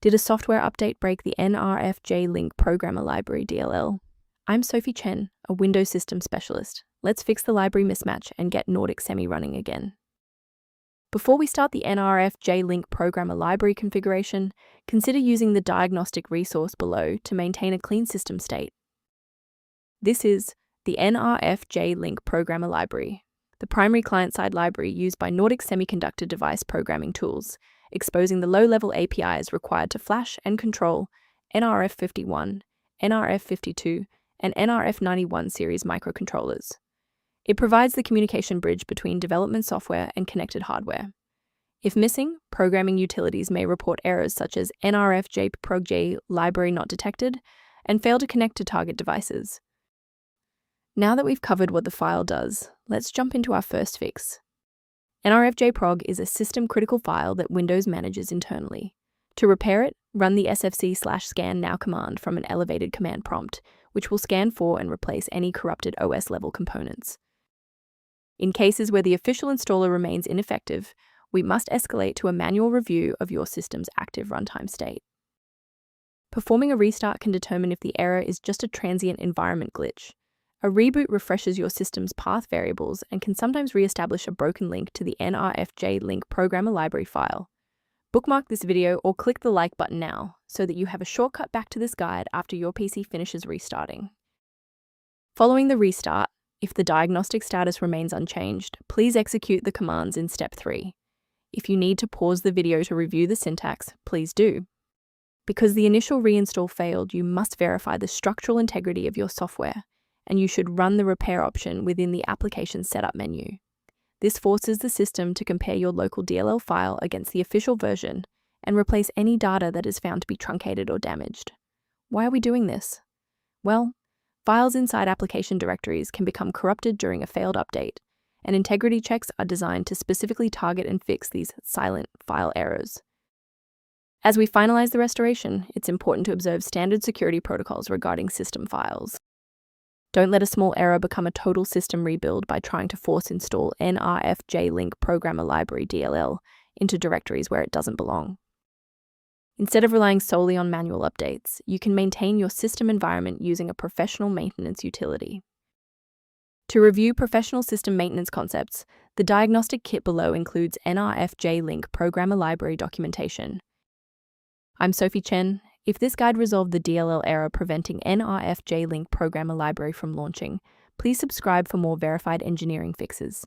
Did a software update break the Nrfjprog.dll programmer library DLL? I'm Sophie Chen, a Windows system specialist. Let's fix the library mismatch and get Nordic Semi running again. Before we start the Nrfjprog programmer library configuration, consider using the diagnostic resource below to maintain a clean system state. This is the Nrfjprog programmer library, the primary client-side library used by Nordic Semiconductor device programming tools, exposing the low-level APIs required to flash and control Nrf51, Nrf52, and Nrf91 series microcontrollers. It provides the communication bridge between development software and connected hardware. If missing, programming utilities may report errors such as Nrfjprog.dll library not detected and fail to connect to target devices. Now that we've covered what the file does, let's jump into our first fix. Nrfjprog is a system-critical file that Windows manages internally. To repair it, run the sfc/scan now command from an elevated command prompt, which will scan for and replace any corrupted OS-level components. In cases where the official installer remains ineffective, we must escalate to a manual review of your system's active runtime state. Performing a restart can determine if the error is just a transient environment glitch. A reboot refreshes your system's path variables and can sometimes re-establish a broken link to the Nrfjprog programmer library file. Bookmark this video or click the like button now so that you have a shortcut back to this guide after your PC finishes restarting. Following the restart, if the diagnostic status remains unchanged, please execute the commands in step 3. If you need to pause the video to review the syntax, please do. Because the initial reinstall failed, you must verify the structural integrity of your software, and you should run the repair option within the application setup menu. This forces the system to compare your local DLL file against the official version and replace any data that is found to be truncated or damaged. Why are we doing this? Well, files inside application directories can become corrupted during a failed update, and integrity checks are designed to specifically target and fix these silent file errors. As we finalize the restoration, it's important to observe standard security protocols regarding system files. Don't let a small error become a total system rebuild by trying to force install Nrfjprog programmer library DLL into directories where it doesn't belong. Instead of relying solely on manual updates, you can maintain your system environment using a professional maintenance utility. To review professional system maintenance concepts, the diagnostic kit below includes Nrfjprog programmer library documentation. I'm Sophie Chen. If this guide resolved the DLL error preventing Nrfjprog programmer library from launching, please subscribe for more verified engineering fixes.